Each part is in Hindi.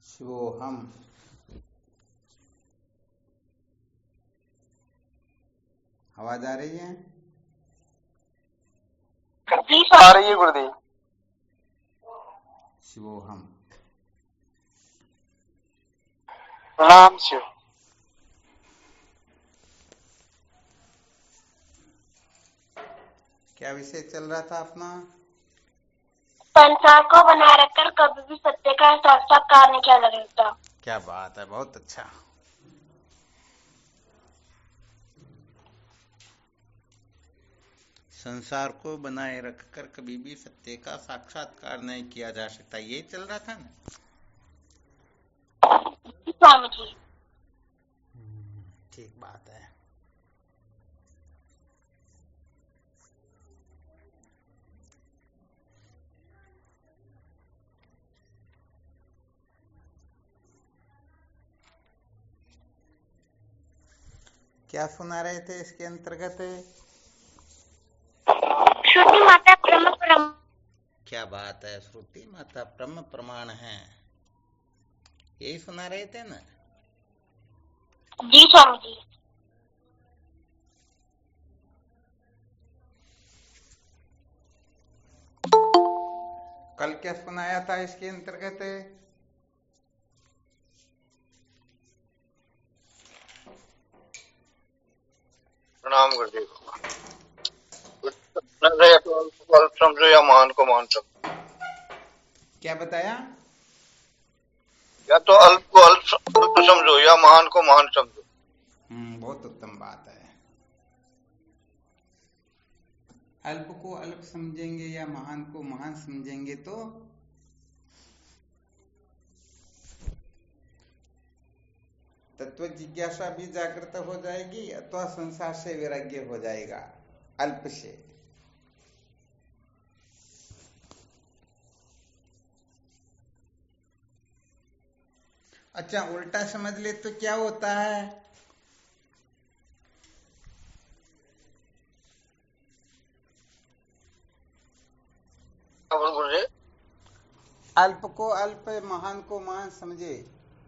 शिवोहम। आवाज आ रही है? आ रही है गुरुदेव। शिवोहम। प्रणाम शिव। क्या विषय चल रहा था अपना? संसार को बनाए रखकर कभी भी सत्य का साक्षात्कार नहीं किया जा सकता। क्या बात है, बहुत अच्छा। संसार को बनाए रखकर कभी भी सत्य का साक्षात्कार नहीं किया जा सकता, ये चल रहा था ना? स्वामी जी, ठीक बात है। क्या सुना रहे थे इसके अंतर्गत? श्रुति माता ब्रह्म प्रमाण। क्या बात है, श्रुति माता ब्रह्म प्रमाण है, यही सुना रहे थे ना? जी स्वामी जी। कल क्या सुनाया था इसके अंतर्गत? प्रणाम गुरुदेव। अल्प समझो या महान को महान समझो। क्या बताया? या तो अल्प को अल्प समझो या महान को महान समझो। बहुत उत्तम बात है। अल्प को अल्प समझेंगे या महान को महान समझेंगे तो तत्व जिज्ञासा भी जागृत हो जाएगी अथवा संसार से वैराग्य हो जाएगा, अल्प से। अच्छा, उल्टा समझ ले तो क्या होता है? गुरुदेव, अल्प को अल्प महान को महान समझे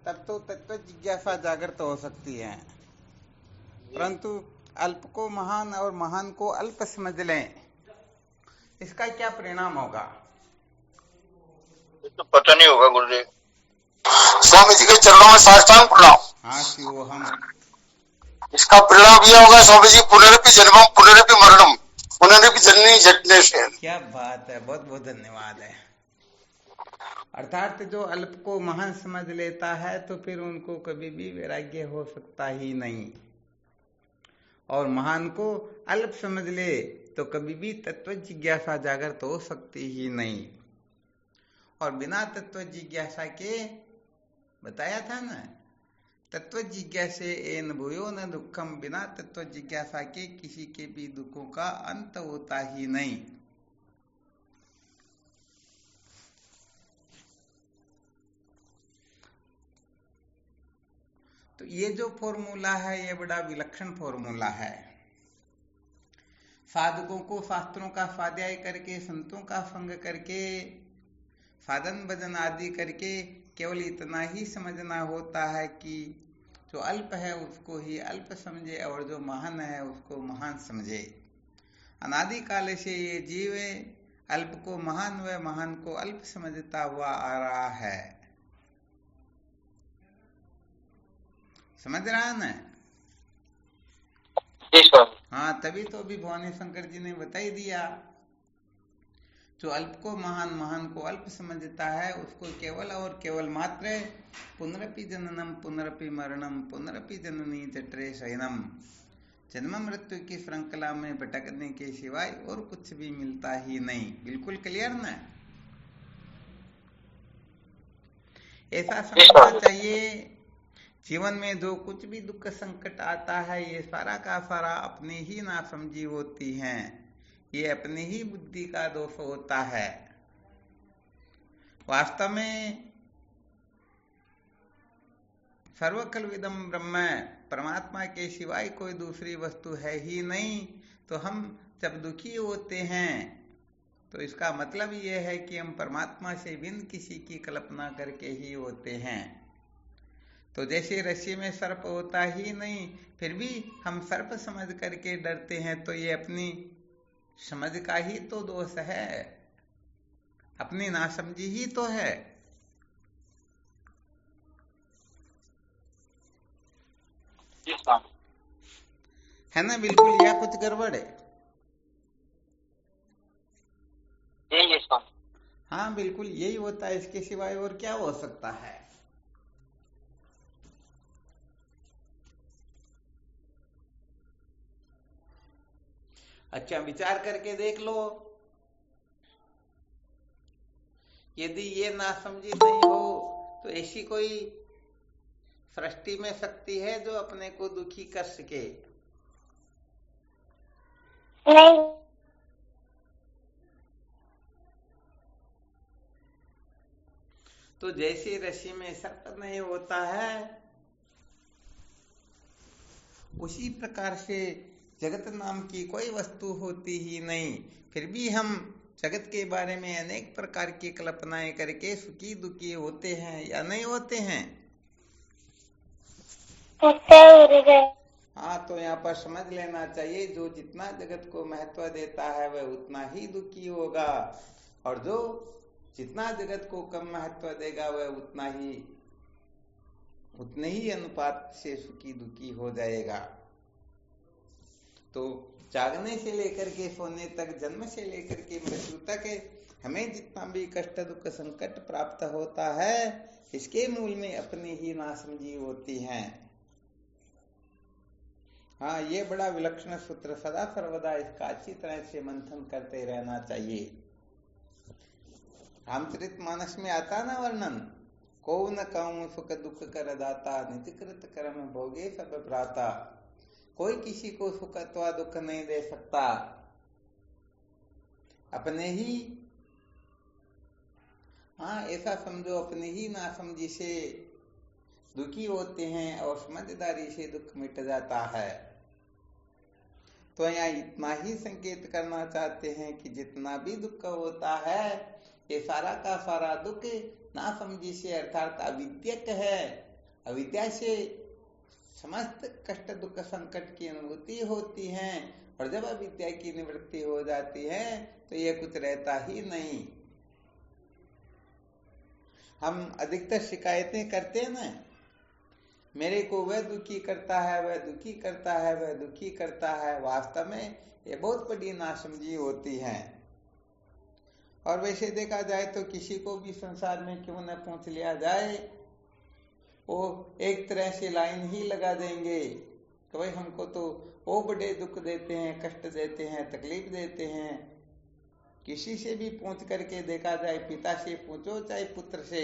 तब तो तत्व जिज्ञासा जागृत हो सकती है, परंतु अल्प को महान और महान को अल्प समझ लें, इसका क्या परिणाम होगा? तो पता नहीं होगा गुरुदेव। स्वामी जी के चरणों में साष्टांग प्रणाम। हाँ शिवोहम। इसका परिणाम यह होगा स्वामी जी, पुनरपि जन्मम पुनरपि मरणम पुनरपि जननी जटने से। क्या बात है, बहुत बहुत धन्यवाद है। अर्थात जो अल्प को महान समझ लेता है तो फिर उनको कभी भी वैराग्य हो सकता ही नहीं, और महान को अल्प समझ ले तो कभी भी तत्व जिज्ञासा जागृत हो सकती ही नहीं। और बिना तत्व जिज्ञासा के, बताया था ना, तत्व जिज्ञासे एन भूयो न दुखम, बिना तत्व जिज्ञासा के किसी के भी दुखों का अंत होता ही नहीं। तो ये जो फॉर्मूला है ये बड़ा विलक्षण फॉर्मूला है। साधकों को शास्त्रों का स्वाध्याय करके, संतों का संग करके, साधन भजन आदि करके केवल इतना ही समझना होता है कि जो अल्प है उसको ही अल्प समझे और जो महान है उसको महान समझे। अनादि काल से ये जीव अल्प को महान व महान को अल्प समझता हुआ आ रहा है। समझ रहा ना? हाँ, तभी तो अभी भवानी शंकर जी ने बता ही दिया, जो अल्प को महान, महान को अल्प समझता है उसको केवल और केवल मात्र पुनरपि जननम पुनरपि मरणम पुनरपि जननी जठरे शयनम, जन्म मृत्यु की श्रृंखला में भटकने के सिवाय और कुछ भी मिलता ही नहीं। बिल्कुल क्लियर ना? ऐसा समझना चाहिए। जीवन में जो कुछ भी दुख संकट आता है ये सारा का सारा अपनी ही नासमझी होती हैं, ये अपनी ही बुद्धि का दोष होता है। वास्तव में सर्वकल्विदम ब्रह्म, परमात्मा के सिवाय कोई दूसरी वस्तु है ही नहीं। तो हम जब दुखी होते हैं तो इसका मतलब ये है कि हम परमात्मा से बिन किसी की कल्पना करके ही होते हैं। तो जैसे रस्सी में सर्प होता ही नहीं, फिर भी हम सर्प समझ करके डरते हैं, तो ये अपनी समझ का ही तो दोष है, अपनी नासमझी ही तो है। है ना? बिल्कुल, या कुछ गड़बड़ है? हाँ बिल्कुल यही होता है, इसके सिवाय और क्या हो सकता है। अच्छा, विचार करके देख लो, यदि ये नासमझी नहीं हो तो ऐसी कोई सृष्टि में शक्ति है जो अपने को दुखी कर सके? नहीं। तो जैसे रस्सी में सर्प नहीं होता है, उसी प्रकार से जगत नाम की कोई वस्तु होती ही नहीं, फिर भी हम जगत के बारे में अनेक प्रकार की कल्पनाएं करके सुखी दुखी होते हैं या नहीं होते हैं? हाँ, तो यहाँ पर समझ लेना चाहिए, जो जितना जगत को महत्व देता है वह उतना ही दुखी होगा, और जो जितना जगत को कम महत्व देगा वह उतने ही अनुपात से सुखी दुखी हो जाएगा। तो जागने से लेकर के सोने तक, जन्म से लेकर के मृत्यु तक हमें जितना भी कष्ट दुख संकट प्राप्त होता है, इसके मूल में अपनी ही नासमझी होती है। हाँ, ये बड़ा विलक्षण सूत्र, सदा सर्वदा इसका अच्छी तरह से मंथन करते रहना चाहिए। रामचरितमानस में आता ना वर्णन, को न कहूं सुख दुख कर दाता, निज कृत कर्म भोगे सब भ्राता। कोई किसी को सुख अथवा दुख नहीं दे सकता, अपने ही, हाँ ऐसा समझो, अपने ही नासमझी से दुखी होते हैं और समझदारी से दुख मिट जाता है। तो यहाँ इतना ही संकेत करना चाहते हैं कि जितना भी दुख होता है, ये सारा का सारा दुख नासमझी से अर्थात अविद्यक है। अविद्या से समस्त कष्ट दुख संकट की अनुभूति होती है, और जब अविद्या की निवृत्ति हो जाती है तो ये कुछ रहता ही नहीं। हम अधिकतर शिकायतें करते हैं ना, मेरे को वह दुखी करता है, वह दुखी करता है, वह दुखी करता है। वास्तव में ये बहुत बड़ी नासमझी होती है। और वैसे देखा जाए तो किसी को भी संसार में क्यों न पूछ लिया जाए, वो एक तरह से लाइन ही लगा देंगे कि भाई हमको तो वो बड़े दुख देते हैं, कष्ट देते हैं, तकलीफ देते हैं। किसी से भी पूछ करके देखा जाए, पिता से पूछो चाहे पुत्र से,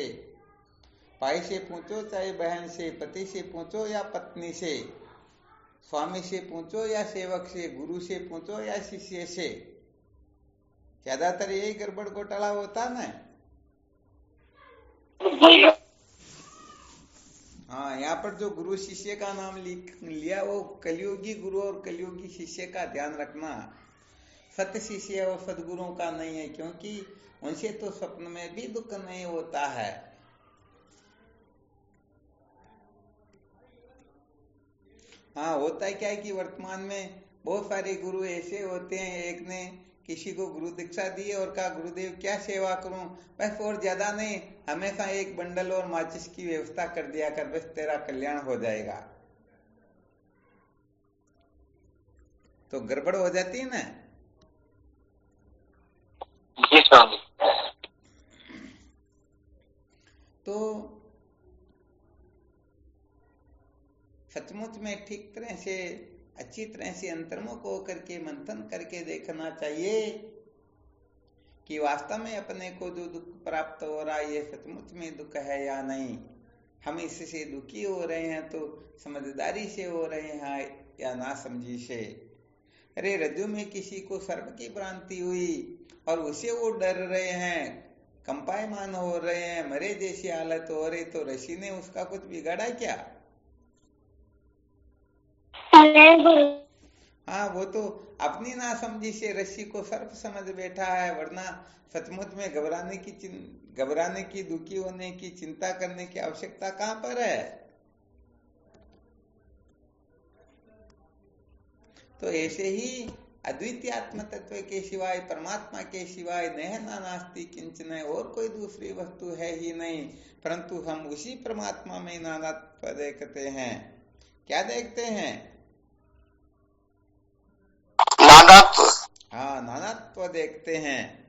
भाई से पूछो चाहे बहन से, पति से पूछो या पत्नी से, स्वामी से पूछो या सेवक से, गुरु से पूछो या शिष्य से, ज्यादातर यही गड़बड़ घोटाला होता ना। हाँ, यहाँ पर जो गुरु शिष्य का नाम लिया, वो कलियुगी गुरु और कलियुगी शिष्य का ध्यान रखना। सत्य शिष्य और सदगुरुओं का नहीं है, क्योंकि उनसे तो स्वप्न में भी दुख नहीं होता है। हाँ, होता है क्या है कि वर्तमान में बहुत सारे गुरु ऐसे होते हैं, एक ने किसी को गुरु दीक्षा दी और कहा गुरुदेव क्या सेवा करूं, बस और ज्यादा नहीं, हमेशा एक बंडल और माचिस की व्यवस्था कर दिया कर, बस तेरा कल्याण हो जाएगा। तो गड़बड़ हो जाती है ना। तो सचमुच में ठीक तरह से, अच्छी तरह से अंतर्मुख होकर के मंथन करके देखना चाहिए कि वास्तव में अपने को जो दुख प्राप्त हो रहा है ये सचमुच में दुख है या नहीं। हम इससे दुखी हो रहे हैं तो समझदारी से हो रहे हैं या नासमझी से। अरे रज्जु में किसी को सर्प की भ्रांति हुई और उसे वो डर रहे हैं, कंपायमान हो रहे हैं, मरे जैसी हालत हो रही, तो ऋषि ने उसका कुछ बिगाड़ा क्या? हाँ, वो तो अपनी नासमझी से रस्सी को सर्प समझ बैठा है, वरना सचमुच में घबराने की, दुखी होने की, चिंता करने की आवश्यकता कहाँ पर है। तो ऐसे ही अद्वितीय आत्म तत्व के सिवाय, परमात्मा के सिवाय नैना नास्ति किंचन, और कोई दूसरी वस्तु है ही नहीं, परंतु हम उसी परमात्मा में नानात्व देखते हैं। क्या देखते हैं? नानात्व। हाँ, नानात्व देखते हैं,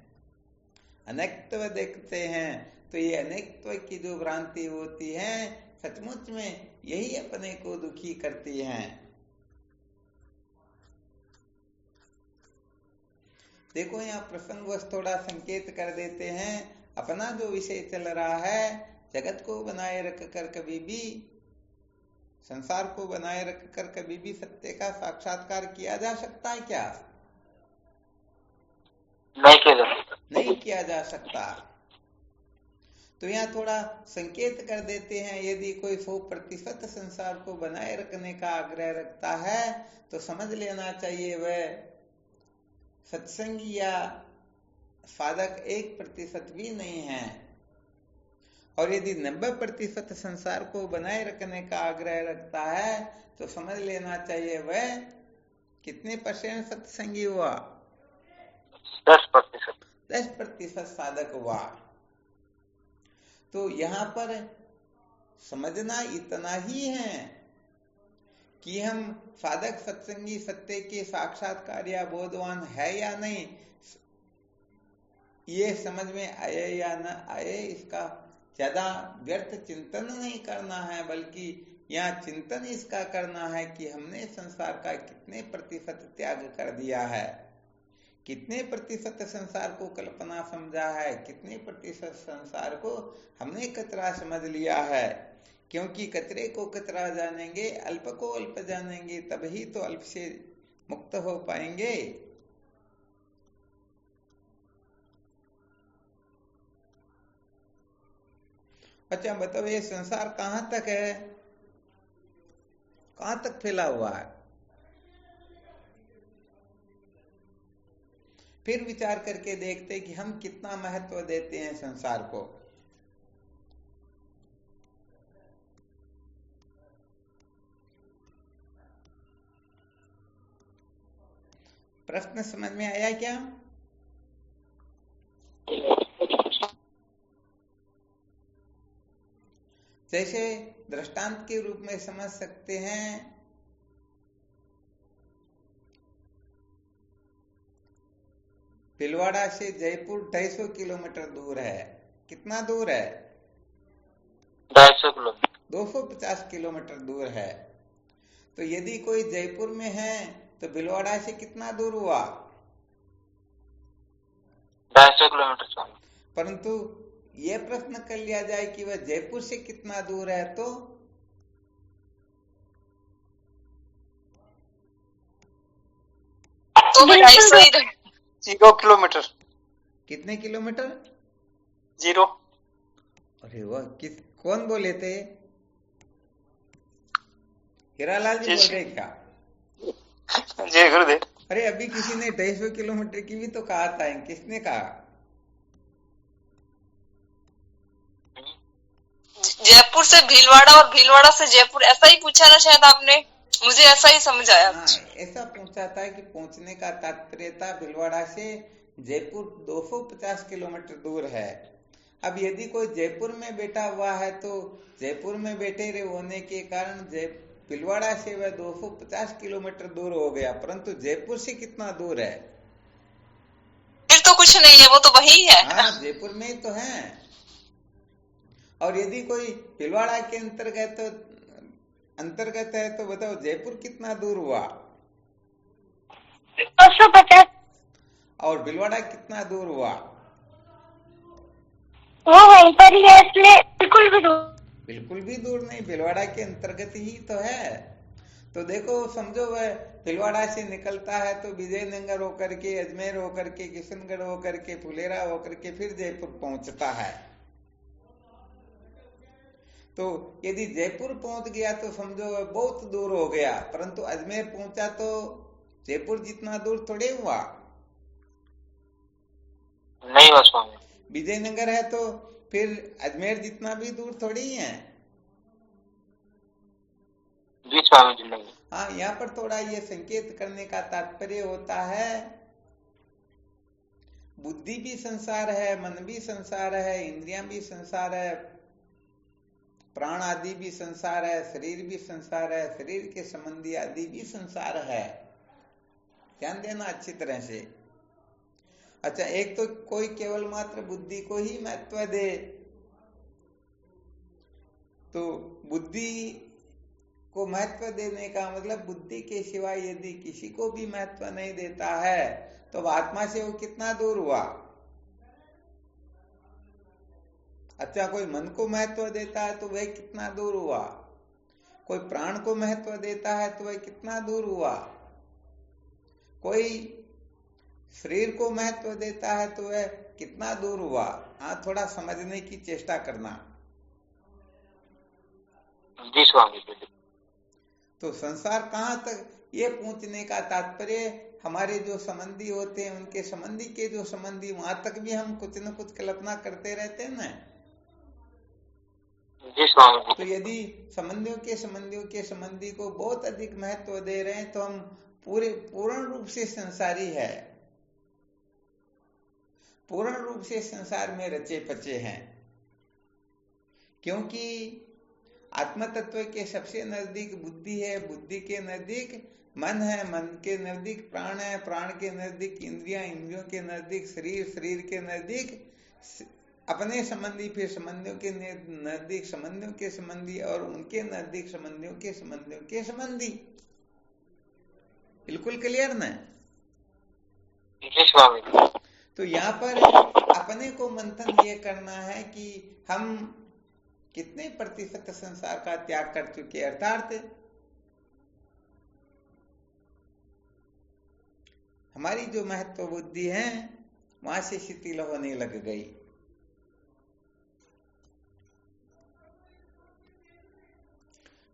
अनेकत्व देखते हैं। तो ये अनेकत्व की जो भ्रांति होती है, सचमुच में यही अपने को दुखी करती है। देखो, यहाँ प्रसंगवश थोड़ा संकेत कर देते हैं। अपना जो विषय चल रहा है, जगत को बनाए रखकर कभी भी, संसार को बनाए रखकर कभी भी सत्य का साक्षात्कार किया जा सकता है क्या? नहीं किया जा सकता। तो यहाँ थोड़ा संकेत कर देते हैं, यदि कोई 100% संसार को बनाए रखने का आग्रह रखता है तो समझ लेना चाहिए वह सत्संगी या साधक 1% भी नहीं है। और यदि 90% संसार को बनाए रखने का आग्रह रखता है तो समझ लेना चाहिए वह कितने % सत्संगी हुआ? 10%। 10% साधक हुआ। तो यहाँ पर समझना इतना ही है कि हम साधक सत्संगी सत्य के साक्षात्कार या बोधवान है या नहीं, ये समझ में आए या न आए, इसका ज्यादा व्यर्थ चिंतन नहीं करना है, बल्कि यहाँ चिंतन इसका करना है कि हमने संसार का कितने % त्याग कर दिया है, कितने % संसार को कल्पना समझा है, कितने % संसार को हमने कचरा समझ लिया है। क्योंकि कचरे को कचरा जानेंगे, अल्प को अल्प जानेंगे, तभी तो अल्प से मुक्त हो पाएंगे। अच्छा बताओ, ये संसार कहाँ तक है, कहाँ तक फैला हुआ है? फिर विचार करके देखते कि हम कितना महत्व देते हैं संसार को। प्रश्न समझ में आया क्या? जैसे दृष्टांत के रूप में समझ सकते हैं, भीलवाड़ा से जयपुर 250 किलोमीटर दूर है। कितना दूर है? 250 किलोमीटर। 250 किलोमीटर दूर है। तो यदि कोई जयपुर में है तो भीलवाड़ा से कितना दूर हुआ? 250 किलोमीटर। परंतु यह प्रश्न कर लिया जाए कि वह जयपुर से कितना दूर है, तो 0 किलोमीटर। कितने किलोमीटर? 0। अरे वाह, कौन बोले थे? हीरालाल जी बोल रहे क्या? जय गुरुदेव। अरे अभी किसी ने 250 किलोमीटर की भी तो कहा था, किसने कहा? जयपुर से भीलवाड़ा और भीलवाड़ा से जयपुर, ऐसा ही पूछा ना शायद आपने, मुझे ऐसा ही समझ आया। हाँ, ऐसा पूछा था कि पहुंचने का तात्पर्य था भीलवाड़ा से जयपुर 250 किलोमीटर दूर है। अब यदि कोई जयपुर में बैठा हुआ है तो जयपुर में बैठे होने के कारण भीलवाड़ा से वह 250 किलोमीटर दूर हो गया, परंतु जयपुर से कितना दूर है? फिर तो कुछ नहीं है, वो तो वही है। हाँ, जयपुर में ही तो है। और यदि कोई भीलवाड़ा के अंतर्गत है तो बताओ जयपुर कितना दूर हुआ? 250। और भीलवाड़ा कितना दूर हुआ? वो वहीं पर ही है, इसलिए बिल्कुल भी दूर। बिल्कुल भी दूर नहीं, भीलवाड़ा के अंतर्गत ही तो है। तो देखो, समझो वह भीलवाड़ा से निकलता है तो विजयनगर होकर के, अजमेर होकर के, किशनगढ़ होकर के, फुलेरा होकर के फिर जयपुर पहुंचता है। तो यदि जयपुर पहुंच गया तो समझो वह बहुत दूर हो गया, परंतु अजमेर पहुंचा तो जयपुर जितना दूर थोड़े हुआ। नहीं हुआ स्वामी। विजयनगर है तो फिर अजमेर जितना भी दूर थोड़ी है। जी स्वामी जी नहीं। हाँ, यहाँ पर थोड़ा ये संकेत करने का तात्पर्य होता है, बुद्धि भी संसार है, मन भी संसार है, इंद्रियां भी संसार है, प्राण आदि भी संसार है, शरीर भी संसार है, शरीर के संबंधी आदि भी संसार है। ध्यान देना अच्छी तरह से। अच्छा, एक तो कोई केवल मात्र बुद्धि को ही महत्व दे, तो बुद्धि को महत्व देने का मतलब बुद्धि के सिवाय यदि किसी को भी महत्व नहीं देता है तो आत्मा से वो कितना दूर हुआ। अच्छा, कोई मन को महत्व देता है तो वह कितना दूर हुआ, कोई प्राण को महत्व देता है तो वह कितना दूर हुआ, कोई शरीर को महत्व देता है तो वह कितना दूर हुआ। हाँ, थोड़ा समझने की चेष्टा करना। जी स्वामी जी। तो संसार कहाँ तक, ये पूछने का तात्पर्य हमारे जो संबंधी होते हैं उनके संबंधी के जो संबंधी, वहां तक भी हम कुछ न कुछ कल्पना करते रहते हैं ना। जी स्वामी। तो यदि संबंधियों के संबंधी को बहुत अधिक महत्व दे रहे हैं तो हम पूर्ण रूप से संसारी है, पूर्ण रूप से संसार में रचे पचे हैं। क्योंकि आत्म तत्व के सबसे नजदीक बुद्धि है, बुद्धि के नजदीक मन है, मन के नजदीक प्राण है, प्राण के नजदीक इंद्रियां, इंद्रियों के नजदीक शरीर, शरीर के नजदीक अपने संबंधी, फिर संबंधियों के नजदीक संबंधियों के संबंधी, और उनके नजदीक संबंधियों के संबंधियों के संबंधी। बिल्कुल क्लियर ना? जी स्वामी। तो यहाँ पर अपने को मंथन ये करना है कि हम कितने प्रतिशत संसार का त्याग कर चुके, अर्थात हमारी जो महत्व बुद्धि है वहां से शिथिल होने लग गई।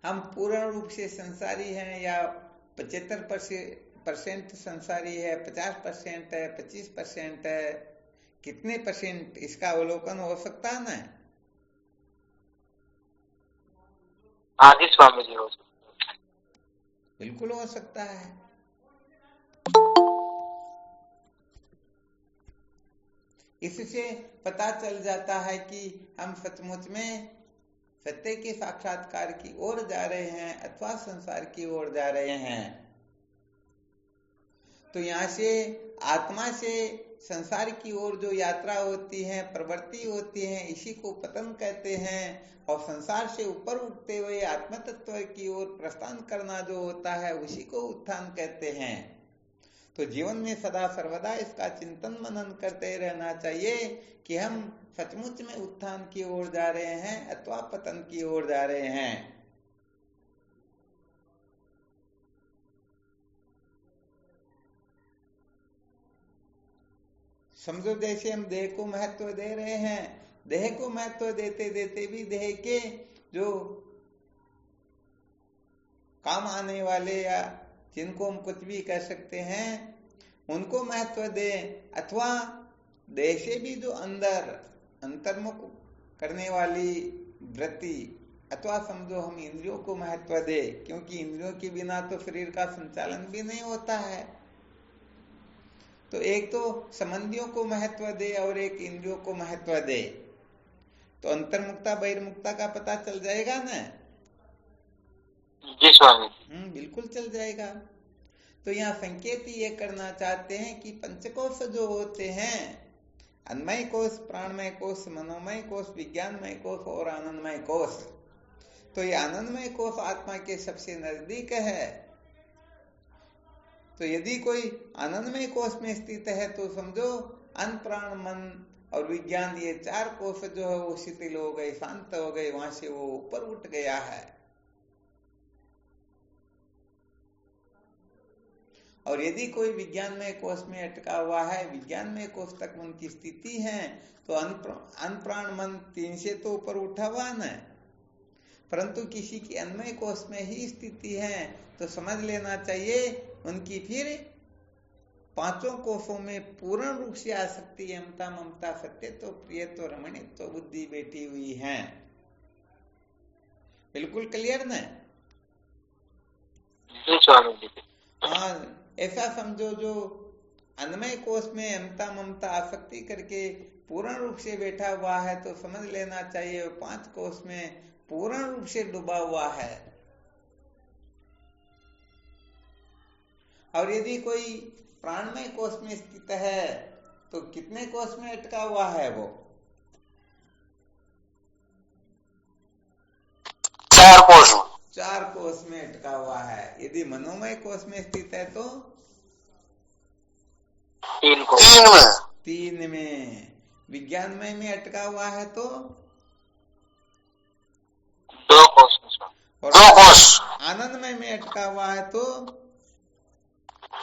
हम पूर्ण रूप से संसारी हैं या 75% संसारी है, 50% है, 25% है, कितने परसेंट, इसका अवलोकन हो सकता है ना? आदि स्वामी जी हो सकता है। बिल्कुल हो सकता है। इससे पता चल जाता है कि हम सचमुच में सत्य के साक्षात्कार की ओर जा रहे हैं अथवा संसार की ओर जा रहे हैं। तो यहाँ से आत्मा से संसार की ओर जो यात्रा होती है, प्रवृत्ति होती है, इसी को पतन कहते हैं। और संसार से ऊपर उठते हुए आत्म तत्व की ओर प्रस्थान करना जो होता है उसी को उत्थान कहते हैं। तो जीवन में सदा सर्वदा इसका चिंतन मनन करते रहना चाहिए कि हम सचमुच में उत्थान की ओर जा रहे हैं अथवा पतन की ओर जा रहे हैं। समझो, जैसे हम देह को महत्व दे रहे हैं, देह को महत्व देते देते भी देह के जो काम आने वाले या जिनको हम कुछ भी कह सकते हैं उनको महत्व दें, अथवा देह से भी जो अंतर्मुख करने वाली वृत्ति, अथवा समझो हम इंद्रियों को महत्व दें, क्योंकि इंद्रियों के बिना तो शरीर का संचालन भी नहीं होता है। तो एक तो संबंधियों को महत्व दे और एक इंद्रियों को महत्व दे, तो अंतर्मुक्ता बहिर्मुक्ता का पता चल जाएगा ना? जी स्वामी। बिल्कुल चल जाएगा। तो यहाँ संकेत ये करना चाहते हैं कि पंचकोश जो होते हैं, अन्नमय कोश, प्राणमय कोश, मनोमय कोश, विज्ञानमय कोश और आनंदमय कोश, तो ये आनंदमय कोश आत्मा के सबसे नजदीक है। तो यदि कोई आनंदमय कोश में स्थित है तो समझो अन्न, प्राण, मन और विज्ञान, ये 4 कोश जो है वो शिथिल हो गए, शांत हो गए, वहां से वो ऊपर उठ गया है। और यदि कोई विज्ञानमय कोश में अटका हुआ है, विज्ञानमय कोश तक उनकी स्थिति है, तो अन्न, प्राण, मन 3 से तो ऊपर उठा हुआ न, परंतु किसी की अन्नमय कोश में ही स्थिति है, तो समझ लेना चाहिए उनकी फिर पांचों कोषों में पूर्ण रूप से आसक्ति, अमता, ममता, सत्यत्व, प्रियत्व, रमणीत्व बुद्धि बैठी हुई है। बिल्कुल क्लियर न? हाँ, ऐसा समझो जो अन्नमय कोष में अमता, ममता, आसक्ति करके पूर्ण रूप से बैठा हुआ है तो समझ लेना चाहिए वो 5 कोष में पूर्ण रूप से डूबा हुआ है। और यदि कोई प्राणमय कोष में स्थित है तो कितने कोष में अटका हुआ है वो? 4 कोष। 4 कोष में अटका हुआ है। यदि मनोमय कोष में स्थित है तो 3 में। विज्ञानमय में अटका हुआ है तो 2 कोष। आनंदमय में अटका हुआ है तो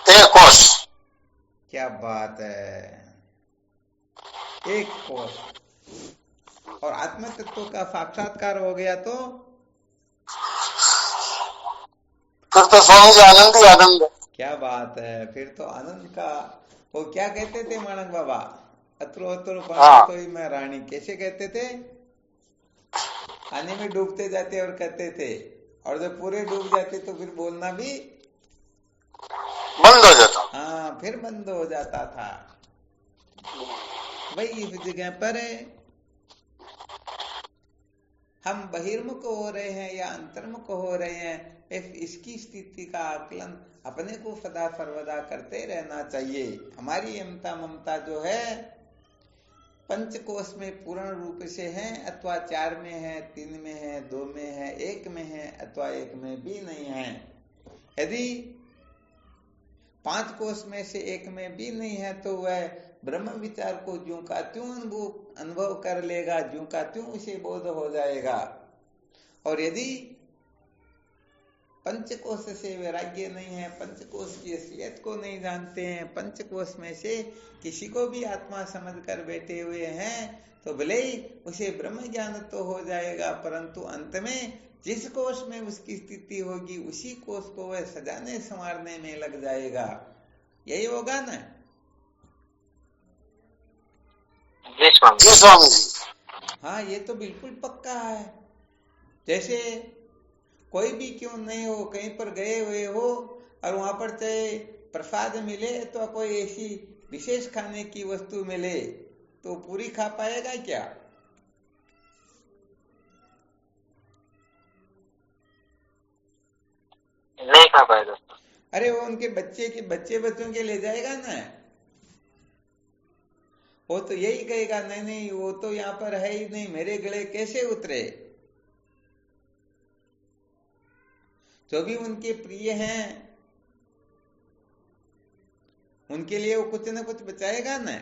1 कोष। क्या बात है, 1 कोष। और आत्म तत्व का साक्षात्कार हो गया तो फिर तो स्वामी जी आनंद ही आनंद। क्या बात है, फिर तो आनंद का। वो क्या कहते थे माणक बाबा? अतरो अतरो तो ही मैं रानी, कैसे कहते थे? पानी में डूबते जाते और कहते थे, और जब पूरे डूब जाते तो फिर बोलना भी बंद हो जाता। हाँ, फिर बंद हो जाता था। वही इस जगह पर हम बहिर्मुख हो रहे हैं या अंतर्मुख हो रहे हैं, इसकी स्थिति का आकलन अपने को सदा सर्वदा करते रहना चाहिए। हमारी अमता ममता जो है पंचकोश में पूर्ण रूप से है, अथवा 4 में है, 3 में है, 2 में है, 1 में है, अथवा 1 में भी नहीं है। यदि 5 कोष में से 1 में भी नहीं है तो वह ब्रह्म विचार को ज्यों का त्यों अनुभव कर लेगा, ज्यों का त्यों उसे बोध हो जाएगा। और यदि पंचकोश से वैराग्य नहीं है, पंचकोश की असलियत को नहीं जानते हैं, पंचकोश में से किसी को भी आत्मा समझकर बैठे हुए हैं, तो भले ही उसे ब्रह्म ज्ञान तो हो जाएगा, परंतु अंत में जिस कोष में उसकी स्थिति होगी उसी कोष को वह सजाने संवारने में लग जाएगा। यही होगा ना? जी स्वामी जी। हाँ, ये तो बिल्कुल पक्का है। जैसे कोई भी क्यों नहीं हो, कहीं पर गए हुए हो और वहां पर चाहे प्रसाद मिले तो कोई ऐसी विशेष खाने की वस्तु मिले तो पूरी खा पाएगा क्या? नहीं खा पाएगा। अरे वो उनके बच्चों के ले जाएगा ना, वो तो यही कहेगा नहीं नहीं वो तो यहाँ पर है ही नहीं, मेरे गले कैसे उतरे। जो भी उनके प्रिय हैं उनके लिए वो कुछ न कुछ बचाएगा ना।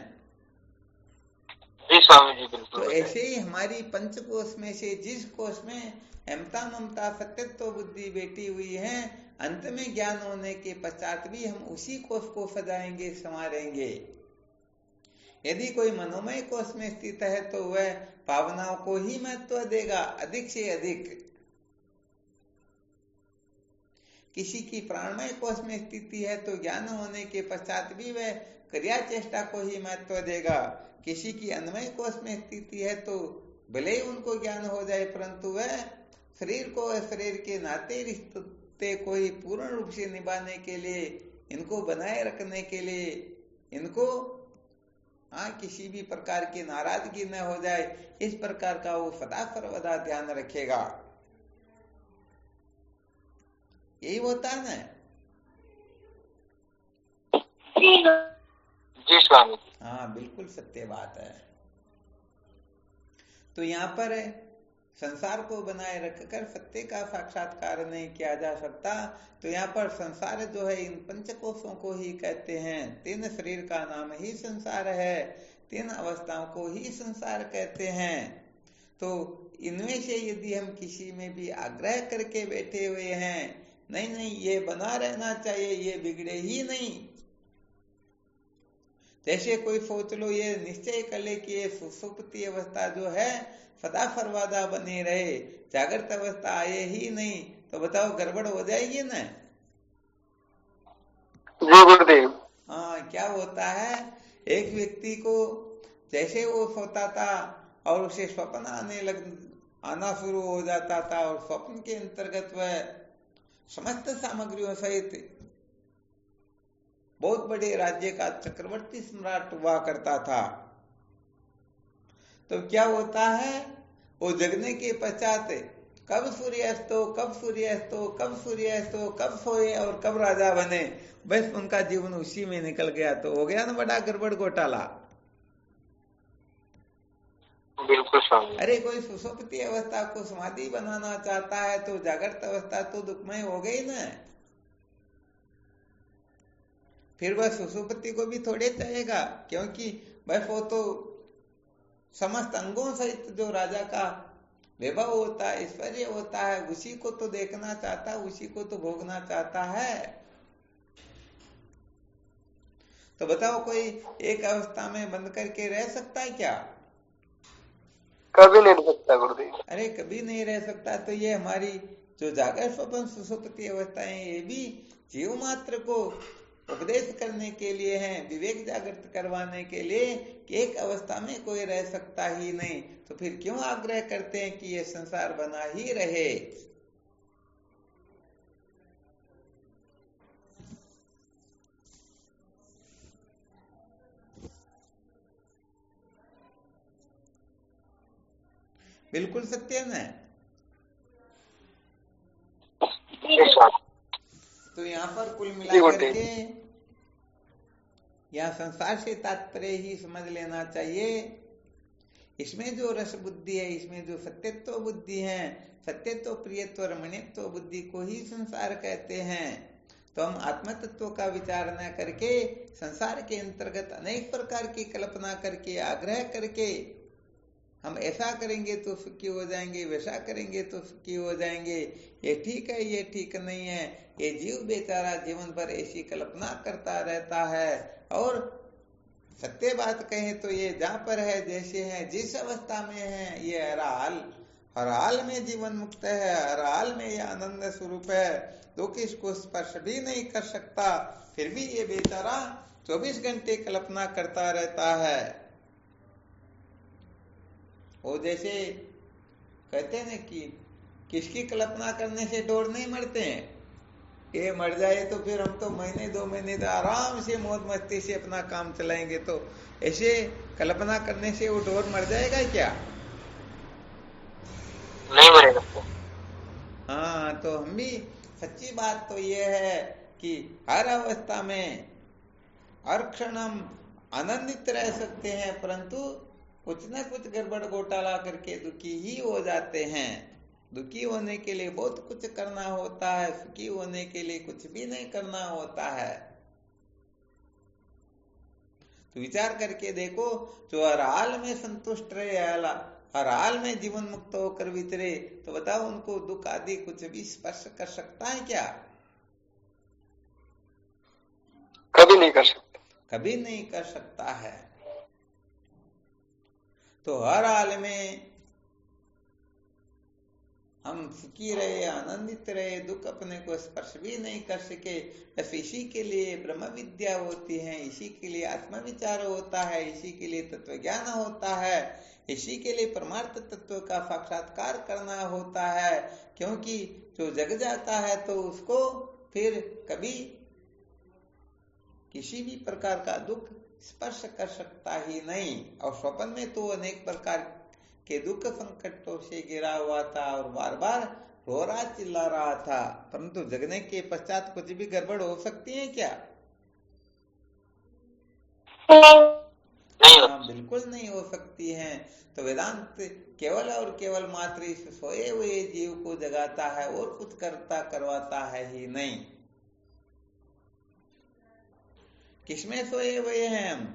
जी स्वामी जी बिल्कुल। तो ऐसे ही हमारी पंचकोश में से जिस कोष में अमता ममता सत्यत्व बुद्धि बैठी हुई है, अंत में ज्ञान होने के पश्चात भी हम उसी कोष को सजाएंगे संवारेंगे। यदि कोई मनोमय कोष में स्थित है तो वह भावनाओं को ही महत्व देगा अधिक से अधिक। किसी की प्राणमय कोष में स्थिति है तो ज्ञान होने के पश्चात भी वह क्रिया चेष्टा को ही महत्व देगा। किसी की अन्नमय कोष में स्थिति है तो भले ही उनको ज्ञान हो जाए, परंतु वह शरीर को शरीर के नाते रिश्ते को ही पूर्ण रूप से निभाने के लिए, इनको बनाए रखने के लिए, इनको किसी भी प्रकार की नाराजगी न हो जाए, इस प्रकार का वो सदा सर्वदा ध्यान रखेगा। यही होता है ना? जी स्वामी। हाँ, बिल्कुल सत्य बात है। तो यहाँ पर संसार को बनाए रखकर सत्य का साक्षात्कार नहीं किया जा सकता। तो यहाँ पर संसार जो है इन पंचकोशों को ही कहते हैं। 3 शरीर का नाम ही संसार है, 3 अवस्थाओं को ही संसार कहते हैं। तो इनमें से यदि हम किसी में भी आग्रह करके बैठे हुए हैं, नहीं नहीं ये बना रहना चाहिए, ये बिगड़े ही नहीं, जैसे कोई सोच लो ये निश्चय कर ले कि ये सुसुप्ति अवस्था जो है सदा सर्वदा बनी रहे, जागृत अवस्था आए ही नहीं, तो बताओ गड़बड़ हो जाएगी ना? जी गुरुदेव। हाँ, क्या होता है, एक व्यक्ति को जैसे वो सोता था और उसे स्वप्न आना शुरू हो जाता था और स्वप्न के अंतर्गत वह समस्त सामग्रियों सहित बहुत बड़े राज्य का चक्रवर्ती सम्राट हुआ करता था। तो क्या होता है, वो जगने के पश्चात कब सूर्यास्त हो, कब सूर्यास्त हो, कब सूर्यास्त हो, कब सोए और कब राजा बने, बस उनका जीवन उसी में निकल गया। तो हो गया ना बड़ा गड़बड़ घोटाला। बिल्कुल स्वामी। अरे कोई सुषुप्ति अवस्था को समाधि बनाना चाहता है तो जागृत अवस्था तो दुखमय हो गई ना, फिर वह सुषुप्ति को भी थोड़े चाहेगा, क्योंकि बस वो तो समस्त अंगों सहित जो राजा का वैभव होता है, ऐश्वर्य होता है, उसी को तो देखना चाहता है, उसी को तो भोगना चाहता है। तो बताओ, कोई एक अवस्था में बंद करके रह सकता है क्या? कभी नहीं रह सकता गुरुदेव। अरे कभी नहीं रह सकता। तो ये हमारी जो जागृत स्वप्न सुषुप्ति अवस्थाएं, ये भी जीव मात्र को उपदेश करने के लिए हैं, विवेक जागृत करवाने के लिए कि एक अवस्था में कोई रह सकता ही नहीं। तो फिर क्यों आग्रह करते हैं कि ये संसार बना ही रहे? बिल्कुल सत्य है ना। तो यहाँ पर कुल मिलाकर के यहाँ संसार से तात्पर्य ही समझ लेना चाहिए। इसमें जो रस बुद्धि है, इसमें जो सत्यत्व बुद्धि है, सत्यत्व प्रियत्व रमणीयत्व बुद्धि को ही संसार कहते हैं। तो हम आत्म तत्व का विचार न करके संसार के अंतर्गत अनेक प्रकार की कल्पना करके आग्रह करके हम ऐसा करेंगे तो सुखी हो जाएंगे, वैसा करेंगे तो सुखी हो जाएंगे, ये ठीक है, ये ठीक नहीं है, ये जीव बेचारा जीवन भर ऐसी कल्पना करता रहता है। और सत्य बात कहें तो ये जहाँ पर है, जैसे है, जिस अवस्था में है, ये हर हाल में जीवन मुक्त है, हर हाल में ये आनंद स्वरूप है, दुख इसको स्पर्श भी नहीं कर सकता, फिर भी ये बेचारा 24 घंटे कल्पना करता रहता है। वो जैसे कहते हैं ना कि किसकी कल्पना करने से डोर नहीं मरते हैं, ये मर जाए तो फिर हम तो महीने 2 महीने तो आराम से मौज मस्ती से अपना काम चलाएंगे। तो ऐसे कल्पना करने से वो डोर मर जाएगा क्या? नहीं मरेगा। हाँ, तो हम भी सच्ची बात तो ये है कि हर अवस्था में हर क्षण हम आनंदित रह सकते हैं, परंतु कुछ न कुछ गड़बड़ घोटाला करके दुखी ही हो जाते हैं। दुखी होने के लिए बहुत कुछ करना होता है, सुखी होने के लिए कुछ भी नहीं करना होता है। तो विचार करके देखो, जो हर हाल में संतुष्ट रहे, हर हाल में जीवन मुक्त होकर विचरे, तो बताओ उनको दुख आदि कुछ भी स्पर्श कर सकता है क्या? कभी नहीं कर सकता, कभी नहीं कर सकता है। तो हर हाल में हम सुखी रहे, आनंदित रहे, दुख अपने को स्पर्श भी नहीं कर सके, बस इसी के लिए ब्रह्म विद्या होती है, इसी के लिए आत्मविचार होता है, इसी के लिए तत्व ज्ञान होता है, इसी के लिए परमार्थ तत्व का साक्षात्कार करना होता है। क्योंकि जो जग जाता है तो उसको फिर कभी किसी भी प्रकार का दुख स्पर्श कर सकता ही नहीं। और स्वप्न में तो अनेक प्रकार के दुख संकटों से घिरा हुआ था और बार बार रो रहा, चिल्ला रहा था, परंतु जगने के पश्चात कुछ भी गड़बड़ हो सकती है क्या? हाँ, बिल्कुल नहीं हो सकती है। तो वेदांत केवल और केवल मात्र इस सोए हुए जीव को जगाता है और कुछ करवाता है ही नहीं। किसमें सोए हुए हैं हम?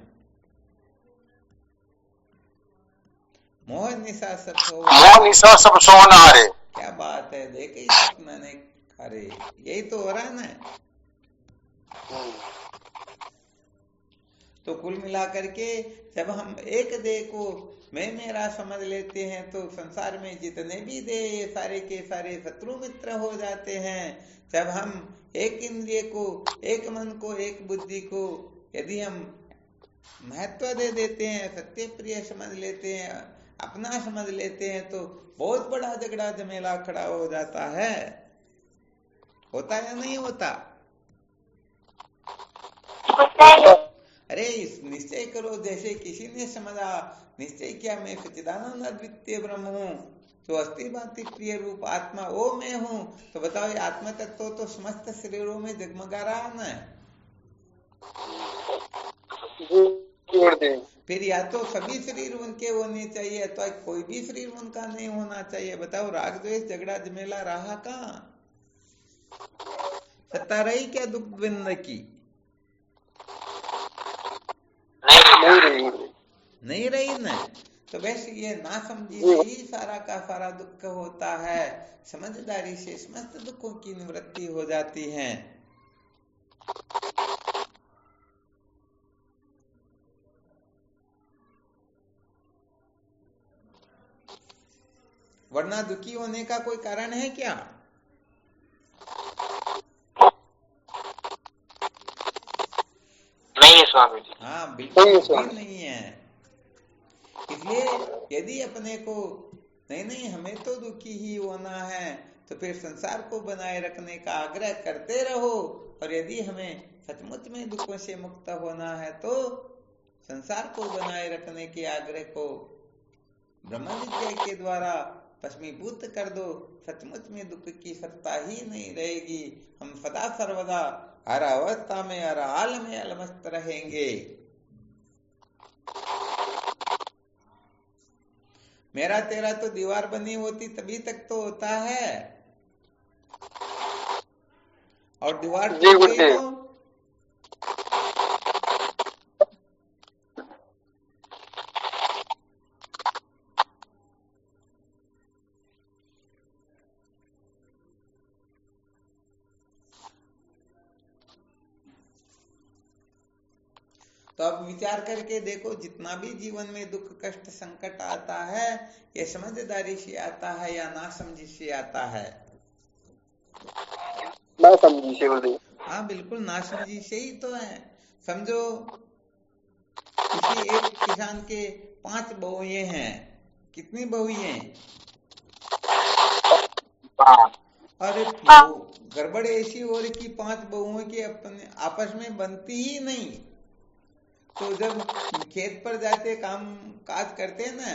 मोह निशा सब सोनारे। क्या बात है, देखे सपना ने, अरे यही तो हो रहा है ना। तो कुल मिलाकर के जब हम एक देह को मैं मेरा समझ लेते हैं तो संसार में जितने भी देह ये सारे के सारे शत्रु मित्र हो जाते हैं। जब हम एक इंद्रिय को, एक मन को, एक बुद्धि को यदि हम महत्व दे देते हैं, सत्य प्रिय समझ लेते हैं, अपना समझ लेते हैं, तो बहुत बड़ा झगड़ा झमेला खड़ा हो जाता है। होता या नहीं होता? अरे निश्चय करो, जैसे किसी ने समझा, निश्चय किया मैं सच्चिदानंद अद्वितीय ब्रह्म हूँ, तो अस्थि भांति प्रिय रूप आत्मा वो मैं हूँ। तो बताओ ये आत्मा तत्व तो समस्त शरीरों में जगमगा रहा ना। फिर या तो सभी शरीर उनके होने चाहिए, तो कोई भी शरीर उनका नहीं होना चाहिए। बताओ राग द्वेष झगड़ा झमेला रहा कहाँ? सत्ता रही क्या दुख द्वंद की? नहीं रही ना। तो वैसे ये ना समझी से ही सारा का सारा दुख होता है। समझदारी से समस्त दुखों की निवृत्ति हो जाती है। वरना दुखी होने का कोई कारण है क्या? नहीं है स्वामी जी। हाँ, बिल्कुल भी नहीं है। इसलिए यदि अपने को नहीं हमें तो दुखी ही होना है, तो फिर संसार को बनाए रखने का आग्रह करते रहो। और यदि हमें सचमुच में दुखों से मुक्त होना है, तो संसार को बनाए रखने के आग्रह को ब्रह्म विद्या के द्वारा भस्मीभूत कर दो। सचमुच में दुख की सत्ता ही नहीं रहेगी। हम सदा सर्वदा हर अवस्था में, हर हाल में अलमस्त रहेंगे। मेरा तेरा तो दीवार बनी होती तभी तक तो होता है, और दीवार टूट गई तो अब विचार करके देखो, जितना भी जीवन में दुख कष्ट संकट आता है, ये समझदारी से आता है या ना समझी से आता है? ना समझी से। हाँ, बिल्कुल ना समझी से ही तो है। समझो किसी एक किसान के 5 बहुएं हैं। कितनी बहुएं? अरे गड़बड़ ऐसी हो रही कि 5 बहुओं की अपने आपस में बनती ही नहीं। तो जब खेत पर जाते काम काज करते हैं ना,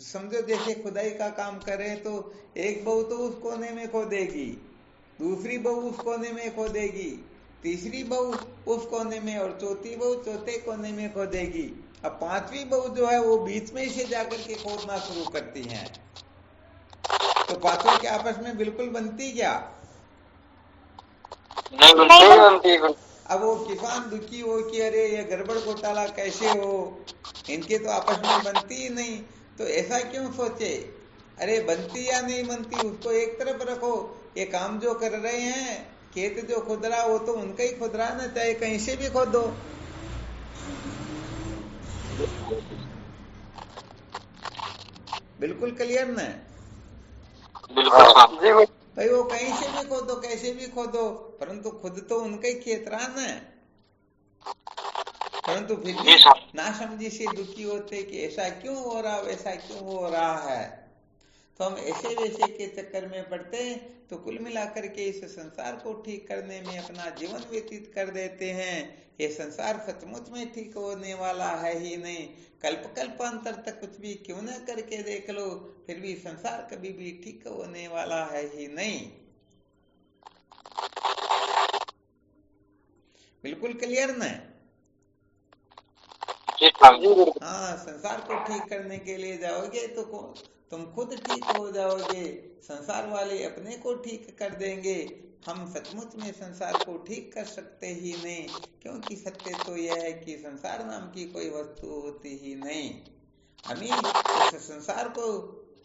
समझो जैसे खुदाई का काम करें, तो एक बहू तो उस कोने में खोदेगी, दूसरी बहू उस कोने में खोदेगी, तीसरी बहू उस कोने में, और चौथी बहू चौथे कोने में खोदेगी। अब 5वीं बहू जो है वो बीच में से जाकर के खोदना शुरू करती है। तो 5 के आपस में बिल्कुल बनती क्या? नहीं बनती। अब वो किसान दुखी हो कि अरे ये गड़बड़ घोटाला कैसे हो, इनके तो आपस में बनती ही नहीं। तो ऐसा क्यों सोचे? अरे बनती या नहीं बनती उसको एक तरफ रखो, ये काम जो कर रहे हैं, खेत जो खुद रहा वो तो उनका ही खुद रहा ना, चाहे कहीं से भी खोदो। बिल्कुल क्लियर ना? बिल्कुल भाई वो कहीं से भी खोदो, कैसे भी खोदो, परंतु खुद तो उनका ही खेत रहा ना। परंतु फिर भी ना समझी से दुखी होते कि ऐसा क्यों हो रहा, वैसा क्यों हो रहा है। तो हम ऐसे वैसे के चक्कर में पड़ते हैं, तो कुल मिलाकर के इस संसार को ठीक करने में अपना जीवन व्यतीत कर देते हैं। ये संसार सचमुच में ठीक होने वाला है ही नहीं। कल्प कल्पांतर तक कुछ भी क्यों न करके देख लो, फिर भी संसार कभी भी ठीक होने वाला है ही नहीं। बिल्कुल क्लियर ना? हाँ, संसार को ठीक करने के लिए जाओगे तो तुम खुद ठीक हो जाओगे, संसार वाले अपने को ठीक कर देंगे। हम सचमुच में संसार को ठीक कर सकते ही नहीं, क्योंकि सत्य तो यह है कि संसार नाम की कोई वस्तु होती ही नहीं। हम ही इस संसार को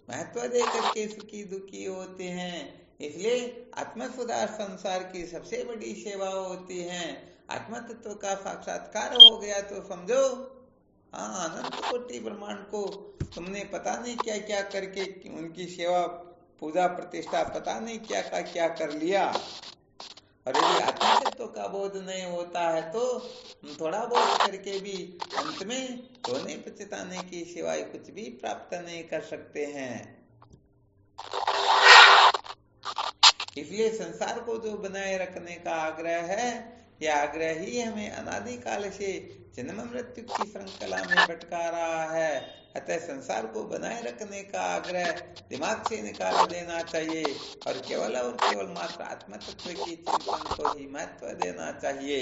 महत्व दे करके सुखी दुखी होते हैं। इसलिए आत्म सुधार संसार की सबसे बड़ी सेवा होती है। आत्म तत्व का साक्षात्कार हो गया तो समझो हाँ, अनंत कोटि ब्रह्मांड को तुमने पता नहीं क्या क्या करके उनकी सेवा पूजा प्रतिष्ठा पता नहीं क्या का क्या कर लिया। और यदि आत्म तत्व का बोध नहीं होता है तो थोड़ा बहुत करके भी अंत में रोने पछताने की सिवाय कुछ भी प्राप्त नहीं कर सकते हैं। इसलिए संसार को जो बनाए रखने का आग्रह है, यह आग्रह ही हमें अनादिकाल से जन्म मृत्यु की श्रृंखला में भटका रहा है। अतः संसार को बनाए रखने का आग्रह दिमाग से निकाल देना चाहिए और केवल मात्र आत्म तत्व की चिंतन को ही महत्व देना चाहिए।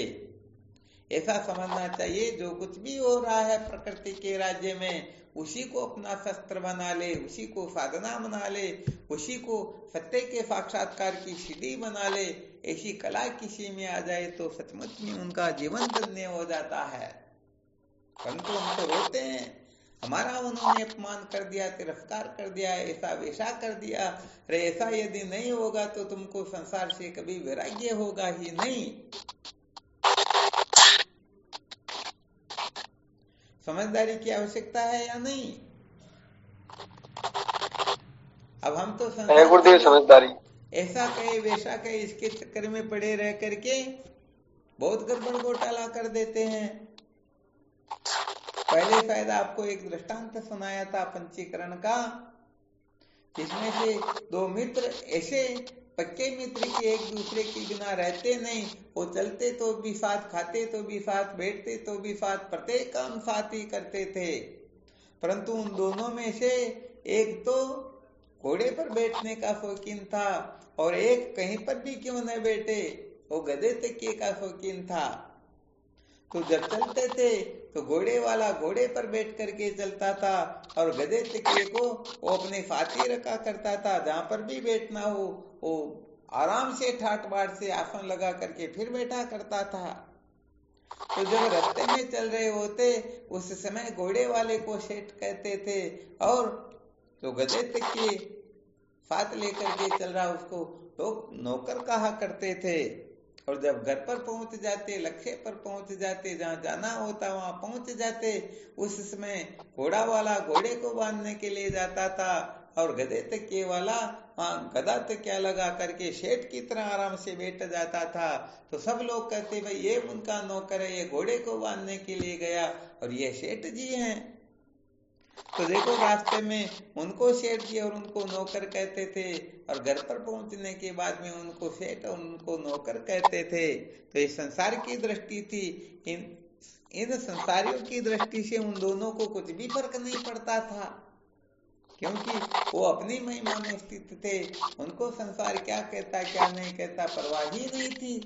ऐसा समझना चाहिए जो कुछ भी हो रहा है प्रकृति के राज्य में, उसी को अपना शस्त्र बना ले, उसी को साधना बना ले, उसी को सत्य के साक्षात्कार की सीढ़ी बना ले। ऐसी कला किसी में आ जाए तो सचमुच में उनका जीवन धन्य हो जाता है। परंतु हम तो रोते हैं, हमारा उन्होंने अपमान कर दिया, तिरस्कार कर दिया, ऐसा वैसा कर दिया। अरे ऐसा यदि नहीं होगा तो तुमको संसार से कभी वैराग्य होगा ही नहीं। समझदारी की आवश्यकता है या नहीं? अब हम तो गुरुदेव समझदारी ऐसा कहे वैसा कहे इसके चक्कर में पड़े रह करके बहुत गड़बड़ घोटाला कर देते हैं। पहले शायद आपको एक दृष्टांत सुनाया था पंचीकरण का, जिसमें से दो मित्र ऐसे पक्के मित्र के एक दूसरे के बिना रहते नहीं, वो चलते तो भी साथ, खाते तो भी साथ, बैठते तो भी साथ, प्रत्येक काम साथ ही करते थे। परंतु उन दोनों में से एक तो घोड़े पर बैठने का शौकीन था और एक कहीं पर भी क्यों न बैठे वो गधे तकिए का शौकीन था। तो जब चलते थे तो घोड़े वाला घोड़े पर बैठ करके चलता था और गधे तकिए को वो अपने साथ ही रखा करता था। जहां पर भी बैठना हो वो आराम से ठाट बाट से आसन लगा करके फिर बैठा करता था। तो जब रास्ते में चल रहे होते उस समय घोड़े वाले को सेठ कहते थे और जो गधे तकिए साथ लेकर के चल रहा उसको लोग नौकर कहा करते थे। और जब घर पर पहुंच जाते, लक्ष्य पर पहुंच जाते, जहाँ जाना होता वहां पहुंच जाते, उस समय घोड़ा वाला घोड़े को बांधने के लिए जाता था और गधे तकिए वाला वहां गधा तकिया लगा करके सेठ की तरह आराम से बैठ जाता था। तो सब लोग कहते भाई ये उनका नौकर है, ये घोड़े को बांधने के लिए गया और ये सेठ जी हैं। तो देखो रास्ते में उनको सेठ जी और उनको नौकर कहते थे और घर पर पहुंचने के बाद में उनको सेठ और उनको नौकर कहते थे। तो ये संसार की दृष्टि थी। इन संसारियों की दृष्टि से उन दोनों को कुछ भी फर्क नहीं पड़ता था, क्योंकि वो अपनी महिमा में स्थित थे। उनको संसार क्या कहता क्या नहीं कहता परवाह ही नहीं थी।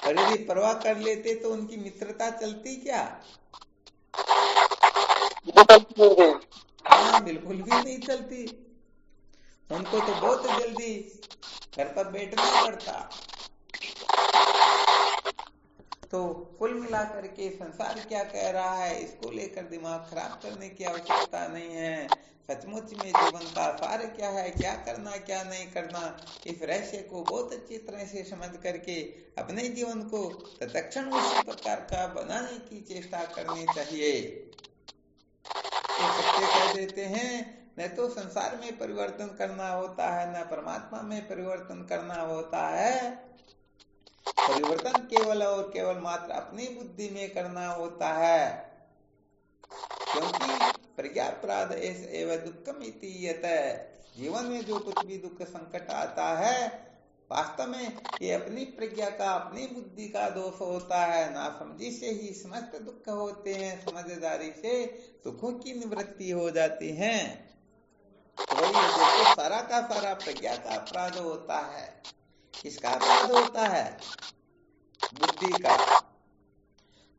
और यदि परवाह कर लेते तो उनकी मित्रता चलती क्या? हाँ, बिल्कुल भी नहीं चलती। उनको तो बहुत जल्दी घर पर बैठना पड़ता। तो कुल मिलाकर के संसार क्या कह रहा है इसको लेकर दिमाग खराब करने की आवश्यकता नहीं है। सचमुच में जीवन का सार क्या है, क्या करना क्या नहीं करना, इस रहस्य को बहुत अच्छी तरह से समझ करके अपने जीवन को तत्क्षण उसी प्रकार का बनाने की चेष्टा करनी चाहिए। तो सत्य कह देते हैं न तो संसार में परिवर्तन करना होता है न परमात्मा में परिवर्तन करना होता है। परिवर्तन केवल और केवल मात्र अपनी बुद्धि में करना होता है, क्योंकि प्रज्ञापराध एवं दुःखम इति यतः। जीवन में जो कुछ भी दुख संकट आता है वास्तव में ये अपनी प्रज्ञा का, अपनी बुद्धि का दोष होता है। नासमझी से ही समस्त दुख होते हैं, समझदारी से सुखों की निवृत्ति हो जाती है। तो वही देखो सारा का सारा प्रज्ञा का अपराध होता है। किसका अपराध होता है? बुद्धि का।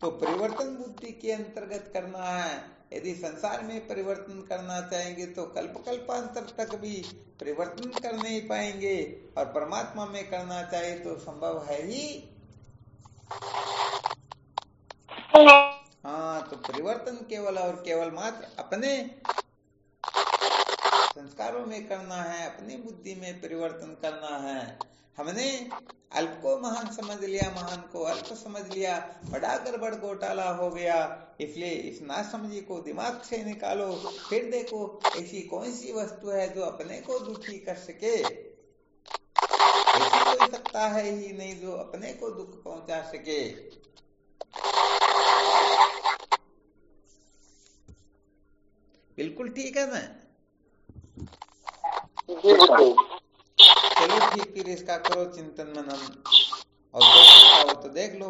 तो परिवर्तन बुद्धि के अंतर्गत करना है। यदि संसार में परिवर्तन करना चाहेंगे तो कल्प कल्पांतर तक भी परिवर्तन कर नहीं पाएंगे, और परमात्मा में करना चाहे तो संभव है ही। हाँ, तो परिवर्तन केवल और केवल मात्र अपने संस्कारों में करना है, अपनी बुद्धि में परिवर्तन करना है। हमने अल्प को महान समझ लिया, महान को अल्प समझ लिया, बड़ा गड़बड़ घोटाला हो गया। इसलिए इस नासमझी को दिमाग से निकालो। फिर देखो ऐसी कौन सी वस्तु है जो अपने को दुखी कर सके। ऐसी कोई सत्ता है ही नहीं जो अपने को दुख पहुंचा सके। बिल्कुल ठीक है ना? चलो ठीक, फिर इसका करो चिंतन मनन, और जो शंका हो तो देख लो।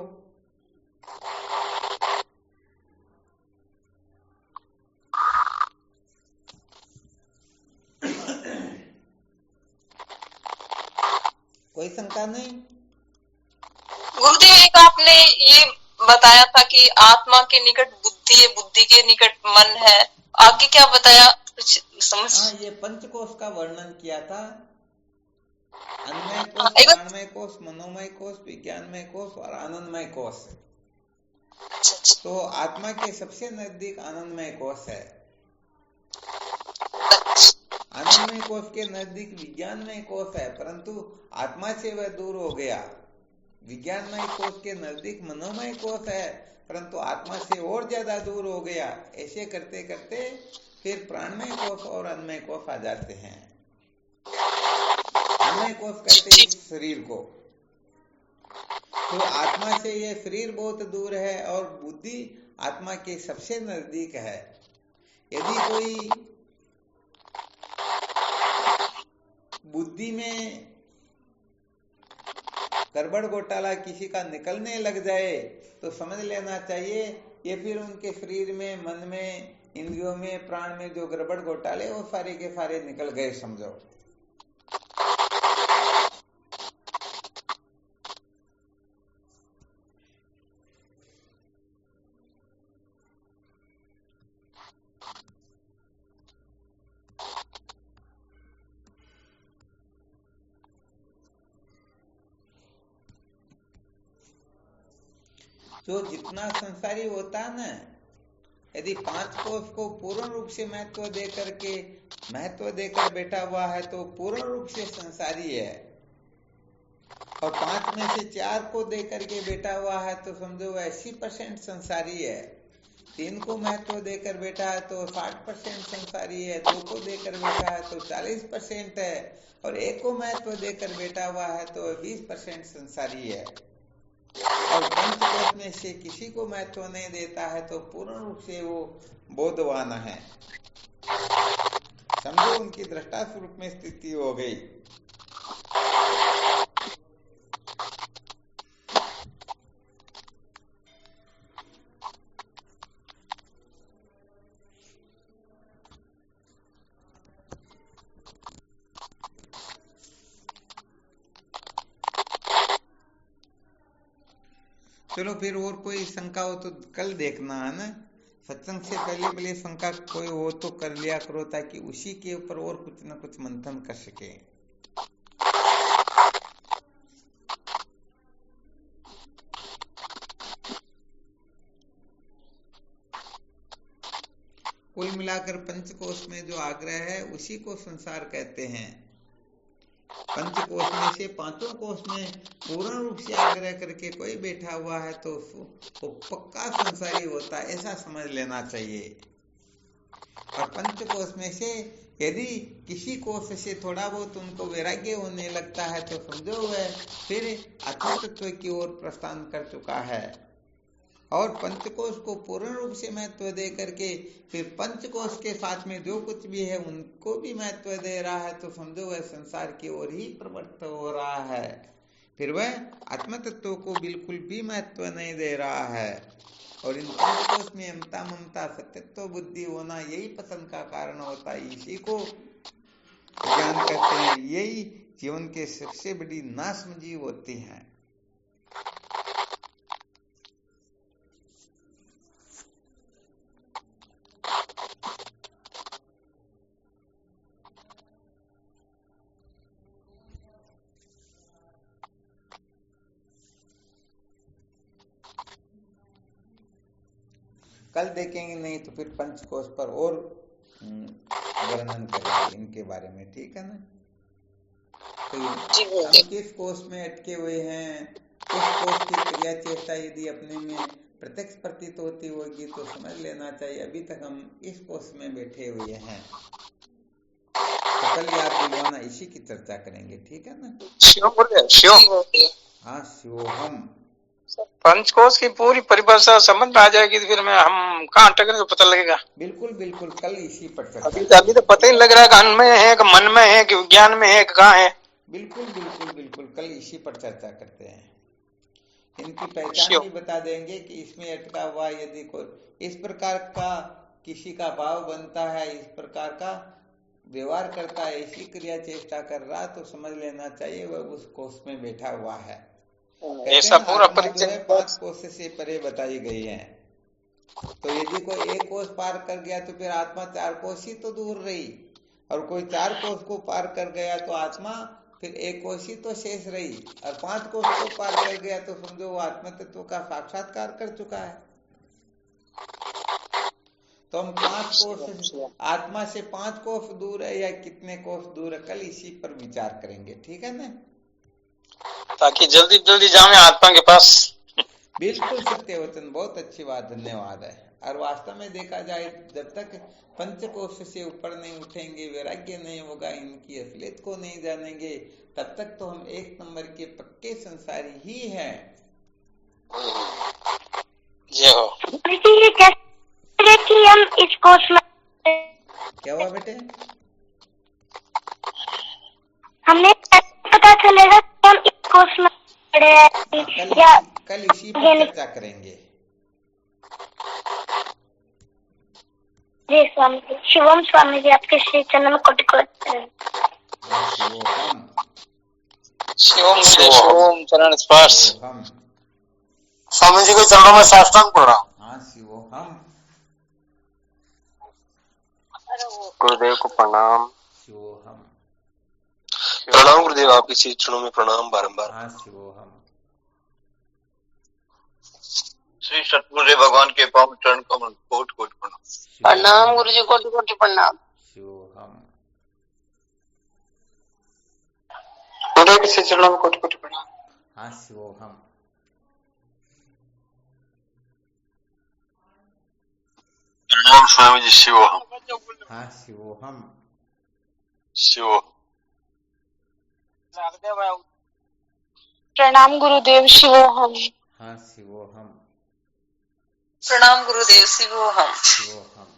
कोई शंका नहीं? गुरुदेव, एक आपने ये बताया था कि आत्मा के निकट बुद्धि है, बुद्धि के निकट मन है, आगे क्या बताया समझ? हाँ, ये पंचकोश का वर्णन किया था। अन्नमय कोश, प्राणमय कोश, मनोमय कोश, विज्ञानमय कोश और आनंदमय कोश। तो आत्मा के सबसे नजदीक आनंदमय कोश है। आनंदमय कोश के नजदीक विज्ञानमय कोश है, परंतु आत्मा से वह दूर हो गया। विज्ञानमय कोश के नजदीक मनोमय कोश है, परंतु आत्मा से और ज्यादा दूर हो गया। ऐसे करते करते फिर प्राणमय कोश और अन्नमय कोश आ जाते हैं। अन्नमय कोश कहते हैं शरीर को। तो आत्मा से यह शरीर बहुत दूर है और बुद्धि आत्मा के सबसे नजदीक है। यदि कोई बुद्धि में गड़बड़ घोटाला किसी का निकलने लग जाए तो समझ लेना चाहिए ये फिर उनके शरीर में, मन में, इंद्रियों में, प्राण में जो गड़बड़ घोटाले वो सारे के सारे निकल गए समझो। जो जितना संसारी होता है ना, यदि 5 कोश को पूर्ण रूप से महत्व देकर बैठा हुआ है तो पूर्ण रूप से संसारी है। और 5 में से 4 को देकर के बैठा हुआ है तो समझो 80% संसारी है। 3 को महत्व देकर बैठा है तो 60% संसारी है। 2 को देकर बैठा है तो 40% है, और 1 को महत्व देकर बैठा हुआ है तो 20% संसारी है। और पंचकोश में से किसी को महत्व नहीं देता है तो पूर्ण रूप से वो बोधवान है। समझो उनकी दृष्टा स्वरूप में स्थिति हो गई। चलो फिर और कोई शंका हो तो कल देखना है ना। सत्संग से पहले शंका कोई हो तो कर लिया करो ताकि उसी के ऊपर और कुछ न कुछ मंथन कर सके। कुल मिलाकर पंचकोश में जो आग्रह है उसी को संसार कहते हैं। पंचकोश में से 5 कोश में पूर्ण रूप से आग्रह करके कोई बैठा हुआ है तो वो पक्का संसारी होता है, ऐसा समझ लेना चाहिए। और पंचकोश में से यदि किसी कोश से थोड़ा बहुत उनको वैराग्य होने लगता है तो समझो वह फिर आत्म तत्व की ओर प्रस्थान कर चुका है। और पंचकोश को पूर्ण रूप से महत्व दे करके फिर पंचकोश के साथ में जो कुछ भी है उनको भी महत्व दे रहा है तो समझो वह संसार की ओर ही प्रवृत्त हो रहा है। फिर वह आत्म तत्व को बिल्कुल भी महत्व नहीं दे रहा है। और इन पंचकोश में ममता ममता सत्यत्व बुद्धि होना यही पतन का कारण होता है। इसी को ज्ञान कहते हैं। यही जीवन के सबसे बड़ी नासमझी होती है। कल देखेंगे, नहीं तो फिर पंचकोश पर और वर्णन करेंगे इनके बारे में, ठीक है ना। तो जी हम गुरुदेव। किस कोष में अटके हुए हैं, किस कोष की क्रिया चेष्टा यदि अपने में प्रत्यक्ष प्रतीत होती होगी तो समझ लेना चाहिए अभी तक हम इस कोष में बैठे हुए हैं। तो कल याद दिलवाना, इसी की चर्चा करेंगे, ठीक है ना। शिवम गुरुदेव, शिवम। हाँ, शिवोहम। पंचकोश की पूरी परिभाषा समझ में आ जाएगी तो फिर मैं हम कहाँ अटकने को पता लगेगा। बिल्कुल बिल्कुल, कल इसी पर चर्चा अभी तो पता ही नहीं लग रहा है कि अन्न में है कि मन में है कि विज्ञान में है कि कहाँ है। बिल्कुल बिल्कुल बिल्कुल, कल इसी पर चर्चा करते हैं। इनकी पहचान भी बता देंगे कि इसमें अटका हुआ यदि कोई इस प्रकार का किसी का भाव बनता है, इस प्रकार का व्यवहार करता है, ऐसी क्रिया चेष्टा कर रहा, तो समझ लेना चाहिए वह उस कोष में बैठा हुआ है। ऐसा पूरा आत्मा जो परिचय है 5 कोष से परे बताई गई है। तो यदि कोई 1 कोष पार कर गया तो फिर आत्मा 4 कोष ही तो दूर रही, और कोई 4 कोष को पार कर गया तो आत्मा फिर 1 कोष ही तो शेष रही, और 5 कोष को पार कर गया तो समझो वो आत्म तत्व का साक्षात्कार कर चुका है। तो हम 5 कोष, आत्मा से 5 कोष दूर है या कितने कोष दूर है, कल इसी पर विचार करेंगे, ठीक है ना। ताकि जल्दी जल्दी जाऊं आत्मा के पास। बिल्कुल सत्य वचन, बहुत अच्छी बात, धन्यवाद है। और वास्तव में देखा जाए जब तक पंचकोश से ऊपर नहीं उठेंगे, वैराग्य नहीं होगा, इनकी असलियत को नहीं जानेंगे, तब तक तो हम 1 नंबर के पक्के संसारी ही हैं। जय हो। ये कैसे कि हम इस कोर्स में क्या हुआ बेटे? हमें पता चलेगा कि हम इस कोर्स में पढ़े हैं या कल इसी पर चर्चा करेंगे। जी स्वामी जी, शिवम स्वामी जी, आपके श्री चरण में कोटि कोटि शिवोहम। शिवम शिवम चरण स्पर्श। शिवोहम। स्वामी जी के चरणों में साष्टांग पड़ रहा हूँ। हाँ, शिवोहम। गुरुदेव को प्रणाम। शिवोहम। प्रणाम गुरुदेव, आपके श्री चरणों में प्रणाम बारंबार। हाँ, शिवोहम। श्री सतगुरुदेव भगवान के पावन चरण कमल कोटि कोटि प्रणाम। प्रणाम गुरु जी, कोटि कोटि प्रणाम। शिवोहम। गुरुदेव के श्री चरणों में कोटि कोटि प्रणाम। हाँ, शिवोहम। प्रणाम स्वामी जी, शिवोहम। हाँ, शिवोहम। शिवो। प्रणाम गुरुदेव, शिवोहम। हाँ, शिवोहम। प्रणाम गुरुदेव, शिवोहम। शिवोहम।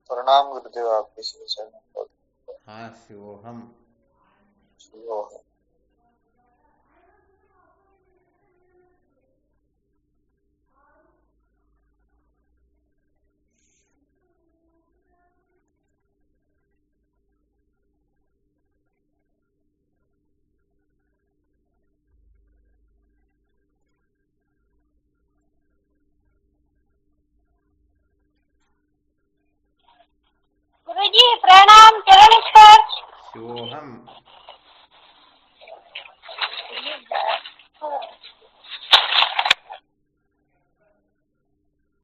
प्रणाम गुरुदेव, आपके श्री चरणों में। हाँ, शिवोहम। शिवोहम। गुरु जी प्रणाम, चरण स्पर्श। शिवोहम।